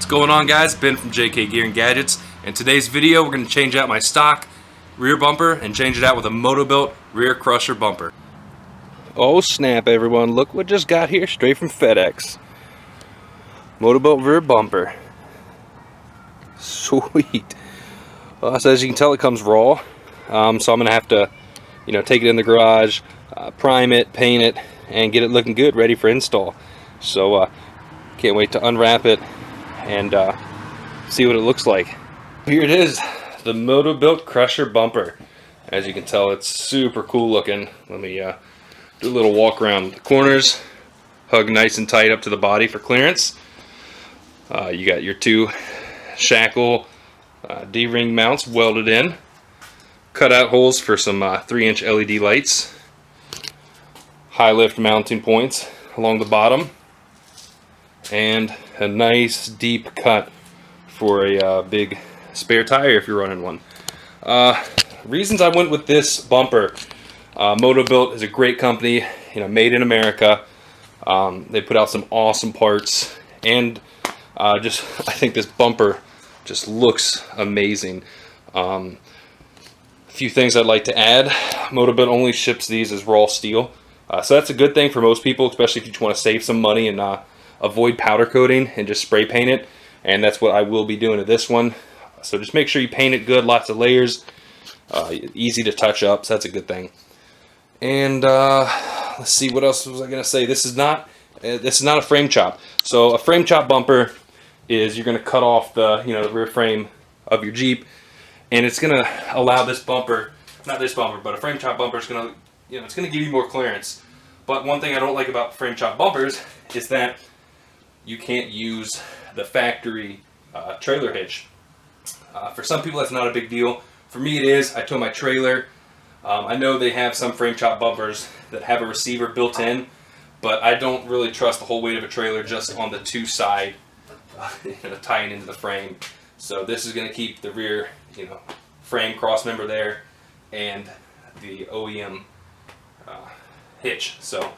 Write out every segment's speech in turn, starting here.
going on, guys? Ben from JKU Gear and Gadgets. In today's video, we're going to change out my stock rear bumper and change it out with a Motobilt rear crusher bumper. Oh snap, everyone, look what just got here straight from FedEx. Motobilt rear bumper. Sweet. So as you can tell, it comes raw. So I'm going to have to, take it in the garage, prime it, paint it, and get it looking good, ready for install. So can't wait to unwrap it and see what it looks like. Here it is, the Motobilt crusher bumper. As you can tell, it's super cool looking. Let me do a little walk around the corners. Hug nice and tight up to the body for clearance. You got your two shackle D-ring mounts welded in. Cut out holes for some 3-inch LED lights. High lift mounting points along the bottom. And a nice deep cut for a big spare tire if you're running one. Reasons I went with this bumper. Motobilt is a great company, made in America. They put out some awesome parts, and I think this bumper just looks amazing. A few things I'd like to add. Motobilt only ships these as raw steel, so that's a good thing for most people, especially if you just want to save some money and avoid powder coating and just spray paint it. And that's what I will be doing to this one. So just make sure you paint it good, lots of layers, easy to touch up, so that's a good thing. And let's see, what else was I gonna say? This is not a frame chop. So a frame chop bumper is you're gonna cut off the the rear frame of your Jeep, and it's gonna allow this bumper, not this bumper, but a frame chop bumper is gonna it's gonna give you more clearance. But one thing I don't like about frame chop bumpers is that you can't use the factory trailer hitch. For some people that's not a big deal. For me it is. I tow my trailer. I know they have some frame chop bumpers that have a receiver built in, but I don't really trust the whole weight of a trailer just on the two side tying into the frame. So this is going to keep the rear frame cross member there and the OEM hitch. So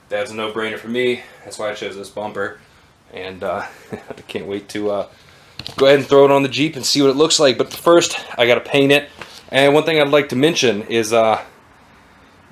that's a no-brainer for me. That's why I chose this bumper. And I can't wait to go ahead and throw it on the Jeep and see what it looks like. But first, I got to paint it. And one thing I'd like to mention is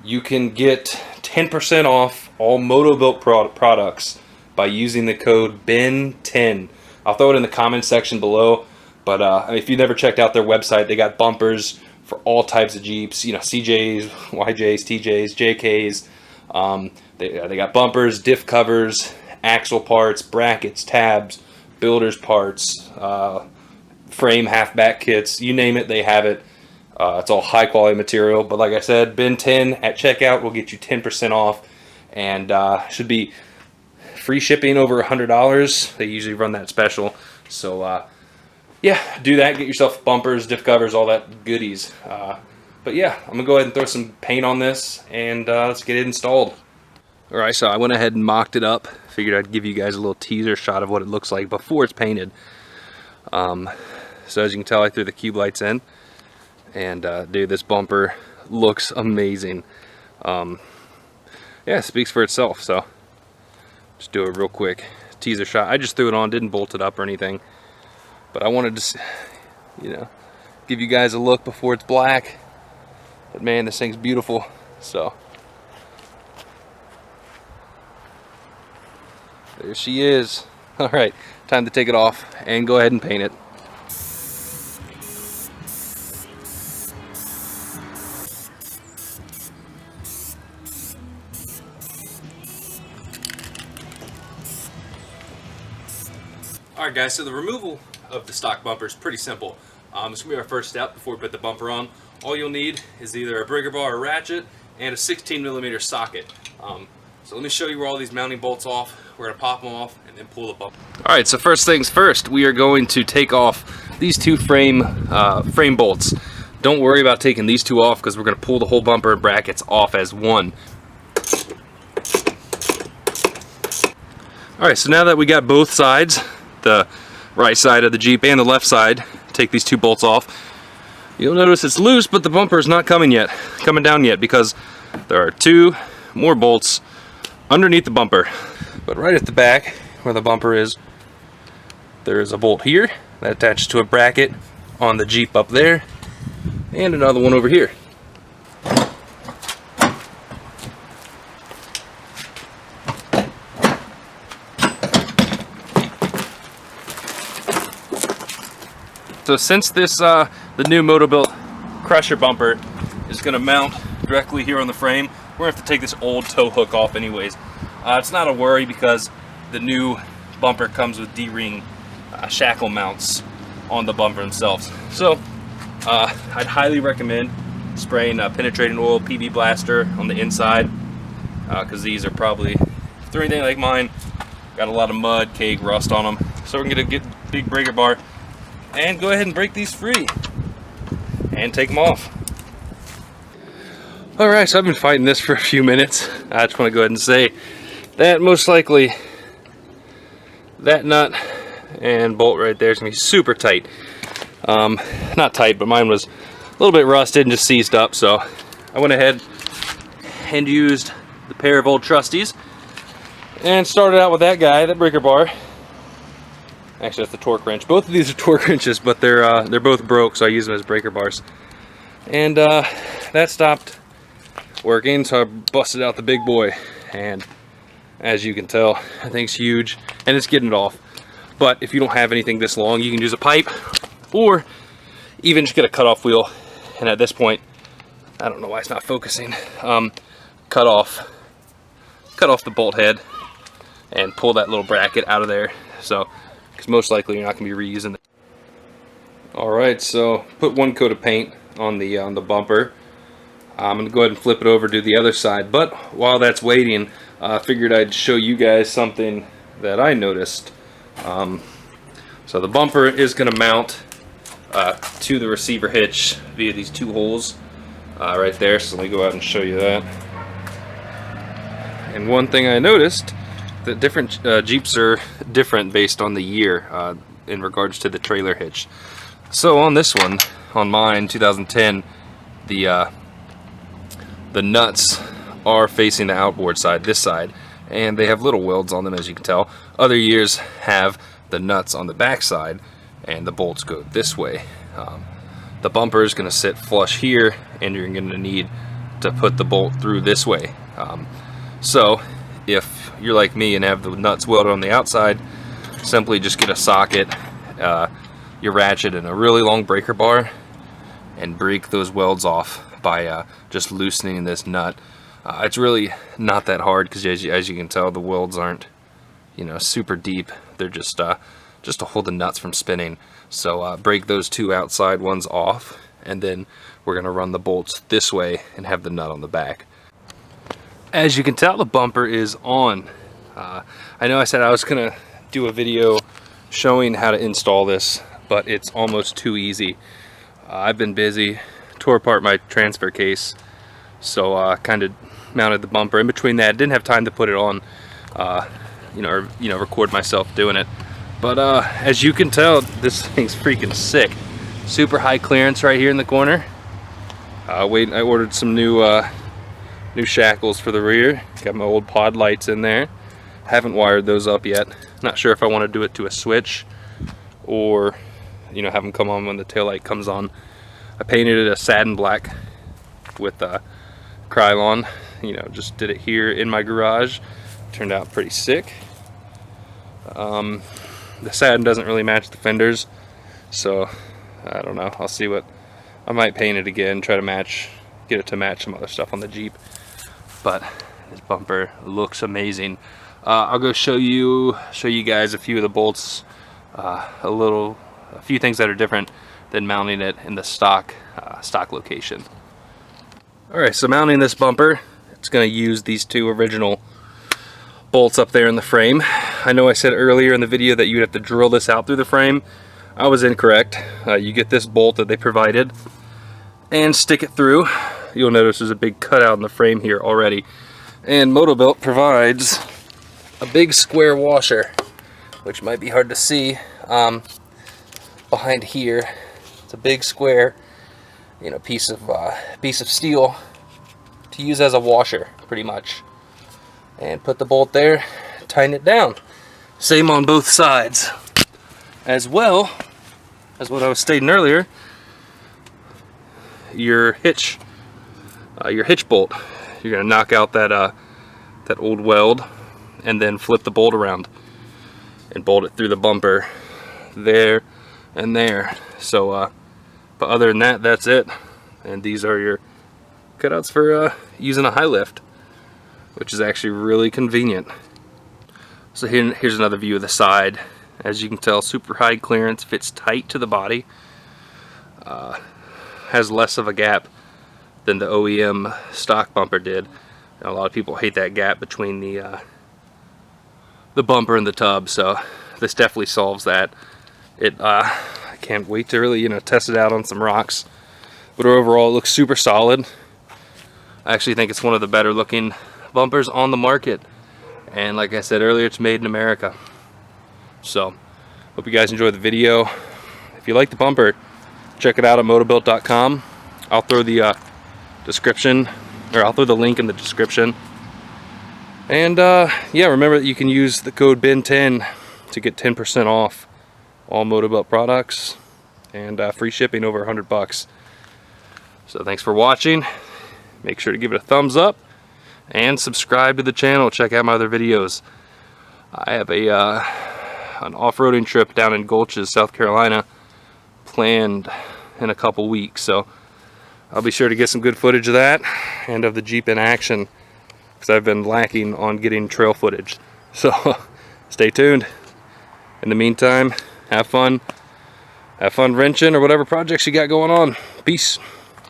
you can get 10% off all Motobilt products by using the code BEN10. I'll throw it in the comments section below. But if you've never checked out their website, they got bumpers for all types of Jeeps. CJs, YJs, TJs, JKs. They got bumpers, diff covers, axle parts, brackets, tabs, builder's parts, frame halfback kits, you name it, they have it. It's all high quality material, but like I said, BEN10 at checkout will get you 10% off, and should be free shipping over $100. They usually run that special, so yeah, do that, get yourself bumpers, diff covers, all that goodies. But yeah, I'm gonna go ahead and throw some paint on this, and let's get it installed. Alright, so I went ahead and mocked it up. Figured I'd give you guys a little teaser shot of what it looks like before it's painted. So as you can tell, I threw the cube lights in. And dude, this bumper looks amazing. Yeah, it speaks for itself. So just do a real quick teaser shot. I just threw it on, didn't bolt it up or anything. But I wanted to, give you guys a look before it's black. But man, this thing's beautiful. So there she is. Alright, time to take it off and go ahead and paint it. Alright guys, so the removal of the stock bumper is pretty simple. It's going to be our first step before we put the bumper on. All you'll need is either a breaker bar or ratchet and a 16mm socket. So let me show you where all these mounting bolts off. We're going to pop them off and then pull the bumper. Alright, so first things first, we are going to take off these two frame bolts. Don't worry about taking these two off because we're going to pull the whole bumper and brackets off as one. Alright, so now that we got both sides, the right side of the Jeep and the left side, take these two bolts off. You'll notice it's loose, but the bumper is not coming down yet because there are two more bolts underneath the bumper. But right at the back where the bumper is, There's a bolt here that attaches to a bracket on the Jeep up there, and another one over here. So since this the new Motobilt crusher bumper is going to mount directly here on the frame, we're going to have to take this old tow hook off anyways. It's not a worry because the new bumper comes with D-ring shackle mounts on the bumper themselves. So I'd highly recommend spraying penetrating oil PB blaster on the inside, because these are probably, if they're anything like mine, got a lot of mud, cake, rust on them. So we're going to get a big breaker bar and go ahead and break these free and take them off. Alright, so I've been fighting this for a few minutes. I just want to go ahead and say that most likely that nut and bolt right there is going to be super tight. Not tight, but mine was a little bit rusted and just seized up, so I went ahead and used the pair of old trusties and started out with that guy, that breaker bar. Actually, that's the torque wrench. Both of these are torque wrenches, but they're both broke, so I use them as breaker bars. And that stopped working, so I busted out the big boy. And as you can tell, that thing's huge, and it's getting it off. But if you don't have anything this long, you can use a pipe, or even just get a cutoff wheel. And at this point, I don't know why it's not focusing. Cut off the bolt head and pull that little bracket out of there. So, because most likely you're not going to be reusing it. Alright, so put one coat of paint on the bumper. I'm going to go ahead and flip it over to the other side, but while that's waiting, I figured I'd show you guys something that I noticed. So the bumper is going to mount to the receiver hitch via these two holes right there, so let me go out and show you that. And one thing I noticed, that different Jeeps are different based on the year in regards to the trailer hitch. So on this one, on mine, 2010, the nuts are facing the outboard side, this side, and they have little welds on them, as you can tell. Other years have the nuts on the back side, and the bolts go this way. The bumper is going to sit flush here, and you're going to need to put the bolt through this way. So if you're like me and have the nuts welded on the outside, simply just get a socket, your ratchet, and a really long breaker bar, and break those welds off by just loosening this nut. It's really not that hard, because as you can tell, the welds aren't, you know, super deep. They're just to hold the nuts from spinning. So break those two outside ones off, and then we're going to run the bolts this way and have the nut on the back. As you can tell, the bumper is on. I know I said I was going to do a video showing how to install this, but it's almost too easy. I've been busy, tore apart my transfer case, so I kind of mounted the bumper. In between that, didn't have time to put it on, record myself doing it. But as you can tell, this thing's freaking sick. Super high clearance right here in the corner. I ordered some new shackles for the rear. Got my old pod lights in there. Haven't wired those up yet. Not sure if I want to do it to a switch or, have them come on when the taillight comes on. I painted it a satin black with Krylon. Just did it here in my garage. Turned out pretty sick. The satin doesn't really match the fenders, so I don't know. I'll see what I might paint it again. Try to get it to match some other stuff on the Jeep. But this bumper looks amazing. I'll go show you guys a few of the bolts, a few things that are different than mounting it in the stock location. Alright, so mounting this bumper, it's going to use these two original bolts up there in the frame. I know I said earlier in the video that you'd have to drill this out through the frame. I was incorrect. You get this bolt that they provided and stick it through. You'll notice there's a big cutout in the frame here already. And Motobilt provides a big square washer, which might be hard to see behind here. It's a big square, piece of steel to use as a washer, pretty much. And put the bolt there, tighten it down. Same on both sides. as well as what I was stating earlier, your hitch bolt. You're gonna knock out that old weld and then flip the bolt around and bolt it through the bumper there and there. So but other than that, that's it. And these are your cutouts for using a high lift, which is actually really convenient. So here's another view of the side. As you can tell, super high clearance, fits tight to the body, has less of a gap than the OEM stock bumper did. And a lot of people hate that gap between the bumper and the tub, so this definitely solves that. I can't wait to really test it out on some rocks, but overall it looks super solid. I actually think it's one of the better looking bumpers on the market, and like I said earlier, it's made in America. So hope you guys enjoyed the video. If you like the bumper, check it out at motoblt.com. I'll throw the description, or I'll throw the link in the description. And yeah, remember that you can use the code BEN10 to get 10% off all Motobilt products and free shipping over $100. So thanks for watching. Make sure to give it a thumbs up and subscribe to the channel. Check out my other videos. I have an off-roading trip down in Gulches, South Carolina planned in a couple weeks, so I'll be sure to get some good footage of that and of the Jeep in action, because I've been lacking on getting trail footage. So stay tuned. In the meantime, have fun wrenching or whatever projects you got going on. Peace.